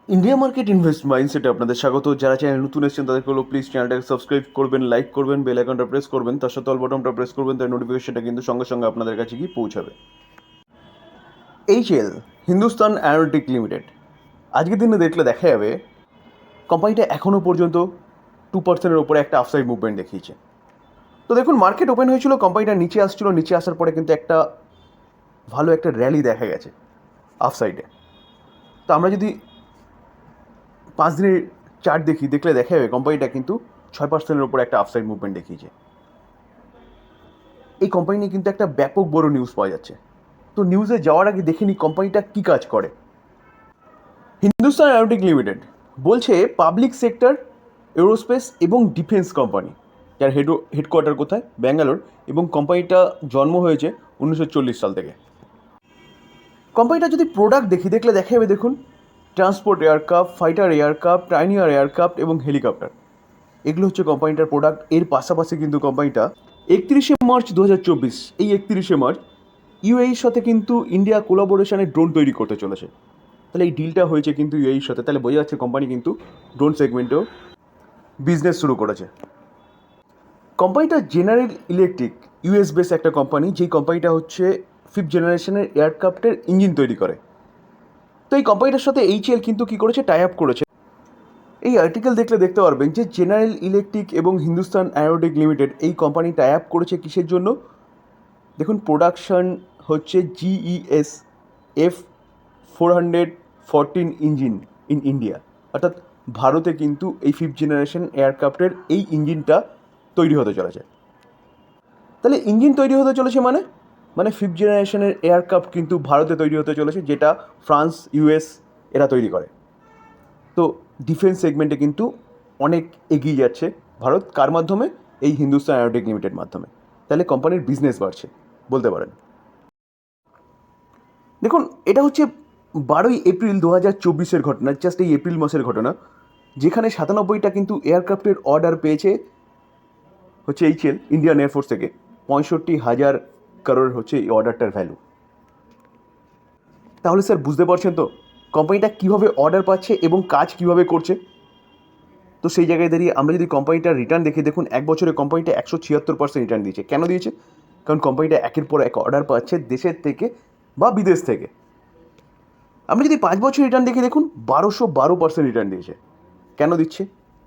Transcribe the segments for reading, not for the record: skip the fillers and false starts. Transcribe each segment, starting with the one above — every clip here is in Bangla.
ইন্ডিয়া মার্কেট ইনভেস্ট মাইন্ডসেটে আপনাদের স্বাগত। যারা চ্যানেল নতুন এসেছেন তাদেরকে বলবো প্লিজ চ্যানেলটাকে সাবস্ক্রাইব করবেন, লাইক করবেন, বেল আইকনটা প্রেস করবেন, তার সাথে অল বাটনটা প্রেস করবেন, তার নোটিফিকেশনটা কিন্তু সঙ্গে সঙ্গে আপনাদের কাছে গিয়ে পৌঁছাবে। এইচএল, হিন্দুস্তান অ্যারোনটিক লিমিটেড, আজকের দিনে দেখলে দেখা যাবে কোম্পানিটা এখনও পর্যন্ত 2%-এর ওপরে একটা আফসাইড মুভমেন্ট দেখিয়েছে। তো দেখুন, মার্কেট ওপেন হয়েছিল, কোম্পানিটা নিচে আসছিল, নিচে আসার পরে কিন্তু একটা ভালো একটা র্যালি দেখা গেছে আফসাইডে। তো আমরা যদি 5 দিনের চার্ট দেখলে দেখা যাবে কোম্পানিটা কিন্তু 6%-এর ওপর একটা আপসাইড মুভমেন্ট দেখিয়েছে। এই কোম্পানি নিয়ে কিন্তু একটা ব্যাপক বড় নিউজ পাওয়া যাচ্ছে। তো নিউজে যাওয়ার আগে দেখে নিই কোম্পানিটা কী কাজ করে। হিন্দুস্তান অ্যারোনটিক লিমিটেড বলছে পাবলিক সেক্টর, এরোস্পেস এবং ডিফেন্স কোম্পানি, যার হেডকোয়ার্টার কোথায়, ব্যাঙ্গালোর, এবং কোম্পানিটা জন্ম হয়েছে 1940 সাল থেকে। কোম্পানিটা যদি প্রোডাক্ট দেখলে দেখা যাবে, দেখুন, transport aircraft, fighter aircraft, trainer aircraft এবং হেলিকপ্টার, এগুলো হচ্ছে কোম্পানিটার প্রোডাক্ট। এর পাশাপাশি কিন্তু কোম্পানিটা 31শে মার্চ 2024, এই 31শে মার্চ ইউএইর সাথে কিন্তু ইন্ডিয়া কোলাবোরেশনে ড্রোন তৈরি করতে চলেছে। তাহলে এই ডিলটা হয়েছে কিন্তু ইউএইর সাথে, তাহলে বোঝা যাচ্ছে কোম্পানি কিন্তু ড্রোন সেগমেন্টেও বিজনেস শুরু করেছে। কোম্পানিটা জেনারেল ইলেকট্রিক, ইউএস বেস একটা কোম্পানি, যেই কোম্পানিটা হচ্ছে 5th জেনারেশনের এয়ারক্রাফটের ইঞ্জিন তৈরি করে। তো এই কোম্পানিটার সাথে এইচএল কিন্তু কী করেছে, টাই আপ করেছে। এই আর্টিকেল দেখলে দেখতে পারবেন যে জেনারেল ইলেকট্রিক এবং হিন্দুস্তান অ্যারোনটিক লিমিটেড এই কোম্পানি টাই আপ করেছে কিসের জন্য। দেখুন, প্রোডাকশন হচ্ছে GES F414 engine in India, অর্থাৎ ভারতে কিন্তু এই 5th জেনারেশন এয়ারক্রাফটের এই ইঞ্জিনটা তৈরি হতে চলেছে। তাহলে ইঞ্জিন তৈরি হতে চলেছে মানে 5th জেনারেশনের এয়ারক্রাফট কিন্তু ভারতে তৈরি হতে চলেছে, যেটা ফ্রান্স, ইউএস এরা তৈরি করে। তো ডিফেন্স সেগমেন্টে কিন্তু অনেক এগিয়ে যাচ্ছে ভারত, কার মাধ্যমে, এই হিন্দুস্তান অ্যারোনটিক লিমিটেড মাধ্যমে। তাহলে কোম্পানির বিজনেস বাড়ছে বলতে পারেন। দেখুন, এটা হচ্ছে 12ই এপ্রিল 2024-এর ঘটনা, জাস্ট এই এপ্রিল মাসের ঘটনা, যেখানে 97টা কিন্তু এয়ারক্রাফটের অর্ডার পেয়েছে হচ্ছে এইচএল ইন্ডিয়ান এয়ারফোর্স থেকে। 65,000 করোড় হচ্ছে এই অর্ডারটার ভ্যালু। তাহলে স্যার বুঝতে পারছেন তো কোম্পানিটা কীভাবে অর্ডার পাচ্ছে এবং কাজ কীভাবে করছে। তো সেই জায়গায় দাঁড়িয়ে আমরা যদি কোম্পানিটার রিটার্ন দেখি, দেখুন, এক বছরে কোম্পানিটা 176% রিটার্ন দিয়েছে। কেন দিয়েছে? কারণ কোম্পানিটা একের পর এক অর্ডার পাচ্ছে দেশের থেকে বা বিদেশ থেকে। আমরা যদি 5 বছর রিটার্ন দেখি, দেখুন, 1212% রিটার্ন দিয়েছে। কেন দিচ্ছে?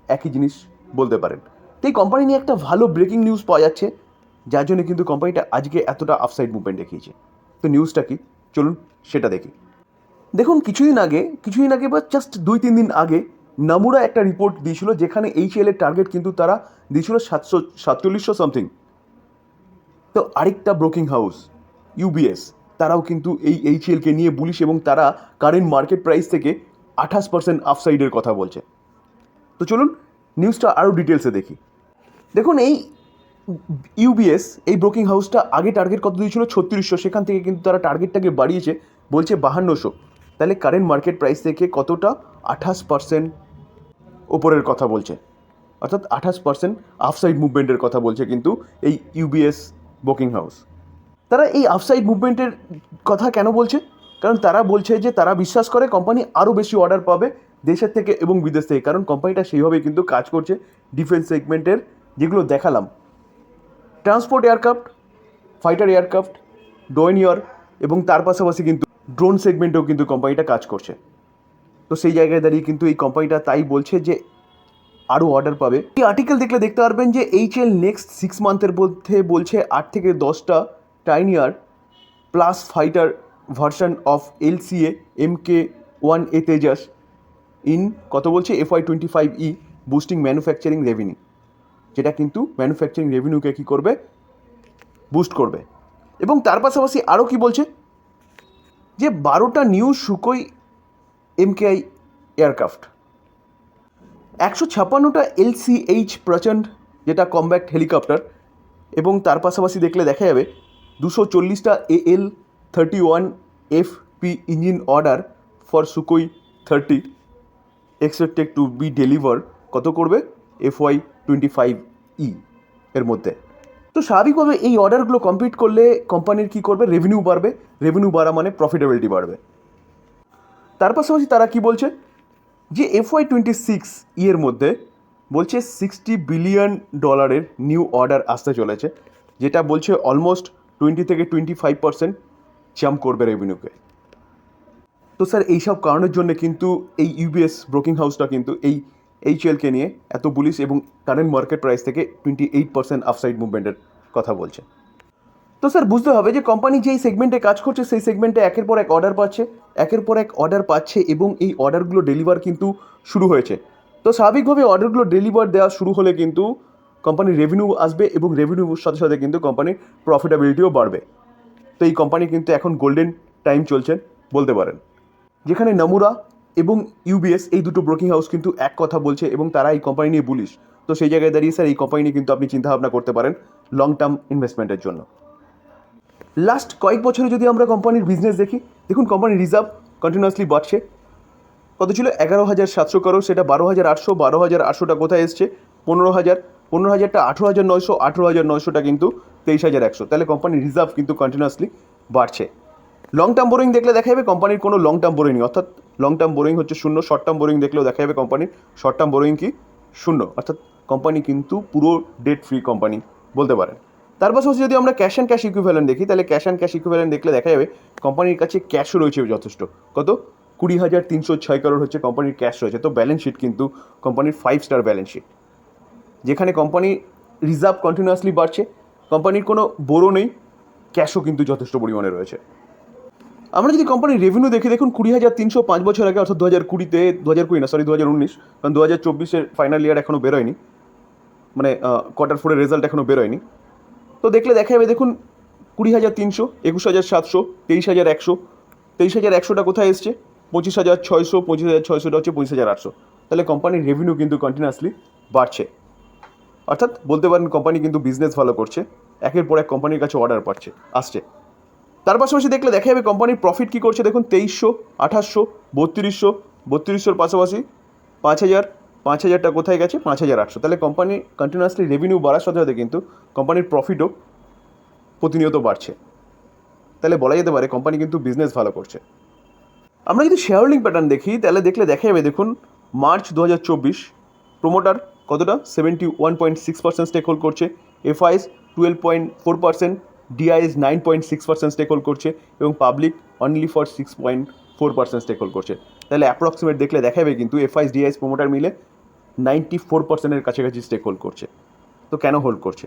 একই জিনিস বলতে পারেন। তো এই কোম্পানি নিয়ে একটা ভালো ব্রেকিং নিউজ পাওয়া যাচ্ছে, যার জন্য কিন্তু কোম্পানিটা আজকে এতটা আপসাইড মুভমেন্ট দেখিয়েছে। তো নিউজটা কি, চলুন সেটা দেখি। দেখুন, কিছুদিন আগে বা জাস্ট 2-3 দিন আগে নামুরা একটা রিপোর্ট দিয়েছিল, যেখানে এইচএলের টার্গেট কিন্তু তারা দিয়েছিল 747 সামথিং। তো আরেকটা ব্রোকিং হাউস ইউবিএস, তারাও কিন্তু এই এইচএলকে নিয়ে বুলিশ, এবং তারা কারেন্ট মার্কেট প্রাইস থেকে 28% আপসাইডের কথা বলছে। তো চলুন নিউজটা আরও ডিটেলসে দেখি। দেখুন, এই ইউবিএস, এই ব্রোকিং হাউসটা আগে টার্গেট কত দিয়েছিল, 3600, সেখান থেকে কিন্তু তারা টার্গেটটাকে বাড়িয়েছে, বলছে 5200। তাহলে কারেন্ট মার্কেট প্রাইস থেকে কতটা, 28% ওপরের কথা বলছে, অর্থাৎ 28% আফসাইড মুভমেন্টের কথা বলছে কিন্তু এই ইউবিএস ব্রোকিং হাউস। তারা এই আফসাইড মুভমেন্টের কথা কেন বলছে? কারণ তারা বলছে যে তারা বিশ্বাস করে কোম্পানি আরও বেশি অর্ডার পাবে দেশের থেকে এবং বিদেশ থেকে, কারণ কোম্পানিটা সেইভাবেই কিন্তু কাজ করছে ডিফেন্স সেগমেন্টের, যেগুলো দেখালাম, ট্রান্সপোর্ট এয়ারক্রাফট, ফাইটার এয়ারক্রাফট, ডোয়েনিয়ার, এবং তার পাশাপাশি কিন্তু ড্রোন সেগমেন্টেও কিন্তু কোম্পানিটা কাজ করছে। তো সেই জায়গায় দাঁড়িয়ে কিন্তু এই কোম্পানিটা তাই বলছে যে আরও অর্ডার পাবে। এই আর্টিকেল দেখলে দেখতে পারবেন যে এইচএল নেক্সট 6 মান্থের মধ্যে বলছে 8 থেকে 10টা trainer plus fighter version of LCA Mk1A Tejas in কত বলছে FY25E, বুস্টিং ম্যানুফ্যাকচারিং রেভিনিউ, যেটা কিন্তু ম্যানুফ্যাকচারিং রেভিনিউকে কী করবে, বুস্ট করবে। এবং তার পাশাপাশি আরও কি বলছে, যে 12টা নিউ সুকোই MKI এয়ারক্রাফট, 156টা LCH প্রচণ্ড, যেটা কম্ব্যাক্ট হেলিকপ্টার, এবং তার পাশাপাশি দেখলে দেখা যাবে 240টা AL31FP engine order for Sukhoi 30 expected to be deliver, কত করবে, FY25E এর মধ্যে। তো স্বাভাবিকভাবে এই অর্ডারগুলো কমপ্লিট করলে কোম্পানির কী করবে, রেভিনিউ বাড়বে, রেভিনিউ বাড়া মানে প্রফিটেবিলিটি বাড়বে। তার পাশাপাশি তারা কি বলছে, যে FY26 ইয়ের মধ্যে বলছে $60 বিলিয়ন নিউ অর্ডার আসতে চলেছে, যেটা বলছে অলমোস্ট 20 থেকে 25% জাম্প করবে রেভিনিউকে। তো স্যার এইসব কারণের জন্য কিন্তু এই ইউবিএস ব্রোকিং হাউসটা কিন্তু এই এইচএলকে নিয়ে এত বুলিশ এবং কারেন্ট মার্কেট প্রাইস থেকে 28% আপসাইড মুভমেন্টের কথা বলছে। তো স্যার বুঝতে হবে যে কোম্পানি যেই সেগমেন্টে কাজ করছে সেই সেগমেন্টে একের পর এক অর্ডার পাচ্ছে এবং এই অর্ডারগুলো ডেলিভার কিন্তু শুরু হয়েছে। তো স্বাভাবিকভাবে অর্ডারগুলো ডেলিভার দেওয়া শুরু হলে কিন্তু কোম্পানির রেভিনিউ আসবে এবং রেভিনিউর সাথে সাথে কিন্তু কোম্পানির প্রফিটেবিলিটিও বাড়বে। তো এই কোম্পানি কিন্তু এখন গোল্ডেন টাইম চলছে বলতে পারেন, যেখানে নমুরা এবং ইউবিএস এই দুটো ব্রোকিং হাউস কিন্তু এক কথা বলছে এবং তারা এই কোম্পানি নিয়ে বুলিশ। তো সেই জায়গায় দাঁড়িয়ে স্যার এই কোম্পানি নিয়ে কিন্তু আপনি চিন্তাভাবনা করতে পারেন লং টার্ম ইনভেস্টমেন্টের জন্য। লাস্ট কয়েক বছরে যদি আমরা কোম্পানির বিজনেস দেখি, দেখুন কোম্পানির রিজার্ভ কন্টিনিউয়াসলি বাড়ছে। কত ছিল? 11,700 করোড়, সেটা 12,800, 12,800টা কোথায় এসছে? 15,000, 15,000টা 18,900, 18,900টা কিন্তু 23,100। তাহলে কোম্পানির রিজার্ভ কিন্তু কন্টিনিউয়াসলি বাড়ছে। লং টার্ম বোরিং দেখলে দেখা যাবে কোম্পানির কোনো লং টার্ম বোরিং নেই, অর্থাৎ লং টার্ম বোরিং হচ্ছে শূন্য। শর্ট টার্ম বোরিং দেখলেও দেখা যাবে কোম্পানির শর্ট টার্ম বোরিং কি শূন্য, অর্থাৎ কোম্পানি কিন্তু পুরো ডেট ফ্রি কোম্পানি বলতে পারেন। তার পাশাপাশি যদি আমরা ক্যাশ অ্যান্ড ক্যাশ ইকুইভ্যালেন্ট দেখি, তাহলে ক্যাশ অ্যান্ড ক্যাশ ইকুইভ্যালেন্ট দেখলে দেখা যাবে কোম্পানির কাছে ক্যাশও রয়েছে যথেষ্ট। কত? 20,306 করোড় হচ্ছে কোম্পানির ক্যাশ রয়েছে। তো ব্যালেন্স শিট কিন্তু কোম্পানির 5 স্টার ব্যালেন্স শিট, যেখানে কোম্পানির রিজার্ভ কন্টিনিউয়াসলি বাড়ছে, কোম্পানির কোনো বোরো নেই, ক্যাশও কিন্তু যথেষ্ট পরিমাণে রয়েছে। আমরা যদি কোম্পানির রেভিনিউ দেখি, দেখুন 20,300 5 বছর আগে, অর্থাৎ 2019, কারণ 2024-এর ফাইনাল ইয়ার এখনও বেরোয়নি, মানে Q4 রেজাল্ট এখনও বেরোয়নি। তো দেখলে দেখা যাবে দেখুন 20,300, 21,700, 23,100, 23,100টা কোথায় এসছে? 25,600, 25,600টা হচ্ছে 25,800। তাহলে কোম্পানির রেভিনিউ কিন্তু কন্টিনিউয়াসলি বাড়ছে, অর্থাৎ বলতে পারেন কোম্পানি কিন্তু বিজনেস ভালো করছে, একের পর এক কোম্পানির কাছে অর্ডার আসছে। তার পাশাপাশি দেখলে দেখা যাবে কোম্পানির প্রফিট কী করছে, দেখুন 2300, 2800, 3200, 3200-র পাশাপাশি 5,000, 5,000টা কোথায় গেছে? 5,800। তাহলে কোম্পানি কন্টিনিউয়াসলি রেভিনিউ বাড়ার সাথে সাথে কিন্তু কোম্পানির প্রফিটও প্রতিনিয়ত বাড়ছে। তাহলে বলা যেতে পারে কোম্পানি কিন্তু বিজনেস ভালো করছে। আমরা যদি শেয়ার হোল্ডিং প্যাটার্ন দেখি, তাহলে দেখলে দেখা যাবে দেখুন মার্চ 2024 প্রোমোটার কতটা? 71.6% স্টেক হোল্ড করছে, এফআইএস 12.4%, ডিআইএস 9.6% স্টেক হোল্ড করছে এবং public only for 6.4% stake hold করছে। তাহলে অ্যাপ্রক্সিমেট দেখলে দেখা যাবে কিন্তু এফআইএস ডিআইএস প্রোমোটার মিলে 94%-এর কাছাকাছি স্টেক হোল্ড করছে। তো কেন হোল্ড করছে?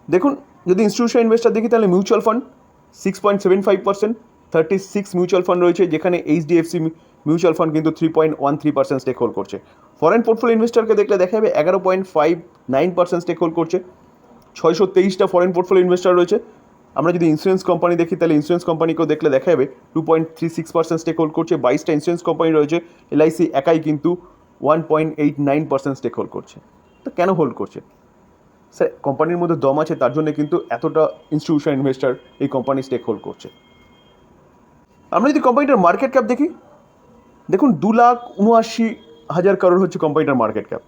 দেখুন যদি ইনস্টিটিউশনাল ইনভেস্টার দেখি, তাহলে মিউচুয়াল ফান্ড 6.75%, 36 মিউচুয়াল ফান্ড রয়েছে, যেখানে এইচডিএফসি মিউচুয়াল ফান্ড কিন্তু 3.13% স্টেক হোল্ড করছে। ফরেন পোর্টফোলিও ইনভেস্টারকে দেখলে দেখা যাবে 11.59% স্টেক হোল্ড করছে, 623টা ফরেন পোর্টফোলিও ইনভেস্টার রয়েছে। আমরা যদি ইন্স্যুরেন্স কোম্পানি দেখি, তাহলে ইন্স্যুরেন্স কোম্পানিকেও দেখলে দেখা যাবে 2.36% স্টেক হোল্ড করছে, 22টা ইন্স্যুরেন্স কোম্পানি রয়েছে, এলআইসি একাই কিন্তু 1.89% স্টেক হোল্ড করছে। তো কেন হোল্ড করছে? স্যার কোম্পানির মধ্যে দম আছে, তার জন্য কিন্তু এতটা ইনস্টিটিউশনাল ইনভেস্টার এই কোম্পানি স্টেক হোল্ড করছে। আমরা যদি কোম্পানিটার মার্কেট ক্যাপ দেখি, দেখুন 2,79,000 করোড় হচ্ছে কোম্পানিটার মার্কেট ক্যাপ।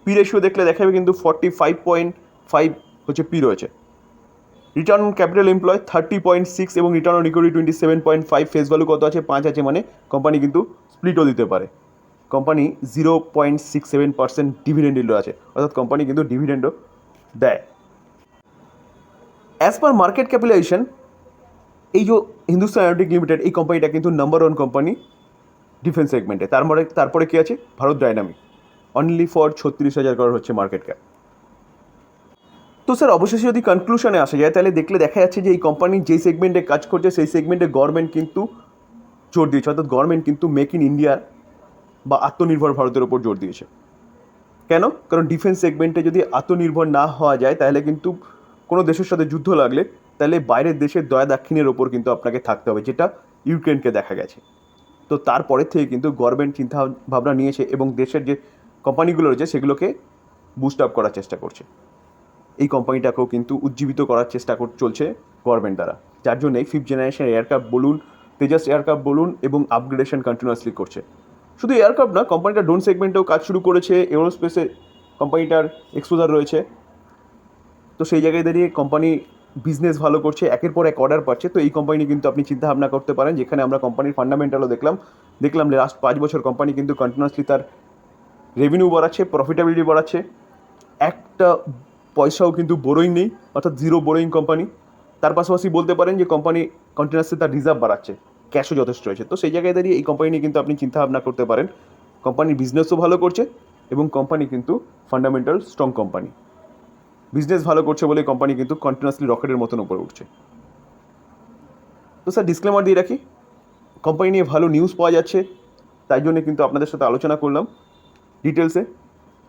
পি রেশিও দেখলে দেখা যাবে কিন্তু 45.5 হচ্ছে পি রয়েছে। রিটার্ন অন ক্যাপিটাল এমপ্লয় 30.6 এবং return on equity 27.5। Face value কত আছে? 5 আছে, মানে কোম্পানি কিন্তু স্প্লিটও দিতে পারে। কোম্পানি 0.67% ডিভিডেন্ড ইল্ড আছে, অর্থাৎ কোম্পানি কিন্তু ডিভিডেন্ডও দেয়। অ্যাজ পার মার্কেট ক্যাপিটালাইজেশন, এই যে হিন্দুস্তান এরোনটিক লিমিটেড, এই কোম্পানিটা কিন্তু নাম্বার 1 কোম্পানি ডিফেন্স সেগমেন্টে। তারপরে কী আছে? Bharat dynamic, only for 36,000 crore হচ্ছে মার্কেট ক্যাপ। তো স্যার অবশেষে যদি কনক্লুশনে আসা যায়, তাহলে দেখলে দেখা যাচ্ছে যে এই কোম্পানি যেই সেগমেন্টে কাজ করছে সেই সেগমেন্টে গভর্নমেন্ট কিন্তু জোর দিয়েছে, অর্থাৎ গভর্নমেন্ট কিন্তু মেক ইন ইন্ডিয়া বা আত্মনির্ভর ভারতের ওপর জোর দিয়েছে। কেন? কারণ ডিফেন্স সেগমেন্টে যদি আত্মনির্ভর না হওয়া যায়, তাহলে কিন্তু কোনো দেশের সাথে যুদ্ধ লাগলে তাহলে বাইরের দেশের দয়া দাক্ষিণের ওপর কিন্তু আপনাকে থাকতে হবে, যেটা ইউক্রেনকে দেখা গেছে। তো তারপরের থেকে কিন্তু গভর্নমেন্ট চিন্তা ভাবনা নিয়েছে এবং দেশের যে কোম্পানিগুলো রয়েছে সেগুলোকে বুস্ট আপ করার চেষ্টা করছে। এই কোম্পানিটাকেও কিন্তু উজ্জীবিত করার চেষ্টা চলছে গভর্নমেন্ট দ্বারা, যার জন্য 5th জেনারেশন এয়ারক্রাফট বলুন, তেজাস এয়ারক্রাফট বলুন এবং আপগ্রেডেশন কন্টিনিউয়াসলি করছে। শুধু এয়ারক্রাফট না, কোম্পানিটা ড্রোন সেগমেন্টেও কাজ শুরু করেছে, এরোস্পেসে কোম্পানিটার এক্সপোজার রয়েছে। তো সেই জায়গায় দাঁড়িয়ে কোম্পানি বিজনেস ভালো করছে, একের পর এক অর্ডার পাচ্ছে, তো এই কোম্পানি কিন্তু আপনি চিন্তা ভাবনা করতে পারেন। যেখানে আমরা কোম্পানির ফান্ডামেন্টালও দেখলাম লাস্ট 5 বছর কোম্পানি কিন্তু কন্টিনিউয়াসলি তার রেভিনিউ বাড়াচ্ছে, প্রফিটেবিলিটি বাড়াচ্ছে, একটা পয়সাও কিন্তু বোরোইং নেই, অর্থাৎ জিরো বোরোইং কোম্পানি। তার পাশাপাশি বলতে পারেন যে কোম্পানি কন্টিনিউয়াসলি তার রিজার্ভ বাড়াচ্ছে, ক্যাশও যথেষ্ট রয়েছে। তো সেই জায়গায় দাঁড়িয়ে এই কোম্পানি নিয়ে কিন্তু আপনি চিন্তা ভাবনা করতে পারেন। কোম্পানির বিজনেসও ভালো করছে এবং কোম্পানি কিন্তু ফান্ডামেন্টাল স্ট্রং কোম্পানি। বিজনেস ভালো করছে বলে কোম্পানি কিন্তু কন্টিনিউয়াসলি রকেটের মতন উপরে উঠছে। তো স্যার ডিসক্লেমার দিয়ে রাখি, কোম্পানি নিয়ে ভালো নিউজ পাওয়া যাচ্ছে, তাই জন্য কিন্তু আপনাদের সাথে আলোচনা করলাম ডিটেলসে।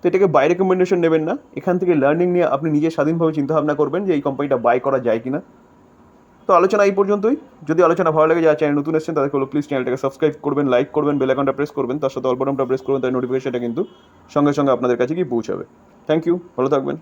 তো এটাকে বাই রেকমেন্ডেশন নেবেন না, এখান থেকে লার্নিং নিয়ে আপনি নিজে স্বাধীনভাবে চিন্তাভাবনা করবেন যে এই কোম্পানিটা বাই করা যায় কিনা। তো আলোচনা এই পর্যন্তই। যদি আলোচনা ভালো লাগে, যারা চ্যানেল নতুন এসেছেন তাদেরকে হলো প্লিজ চ্যানেলটাকে সাবস্ক্রাইব করবেন, লাইক করবেন, বেল আইকনটা প্রেস করবেন, তার সাথে অল বাটনটা প্রেস করবেন, তাই নোটিফিকেশনটা কিন্তু সঙ্গে সঙ্গে আপনাদের কাছে গিয়ে পৌঁছাবে। থ্যাংক ইউ, ভালো থাকবেন।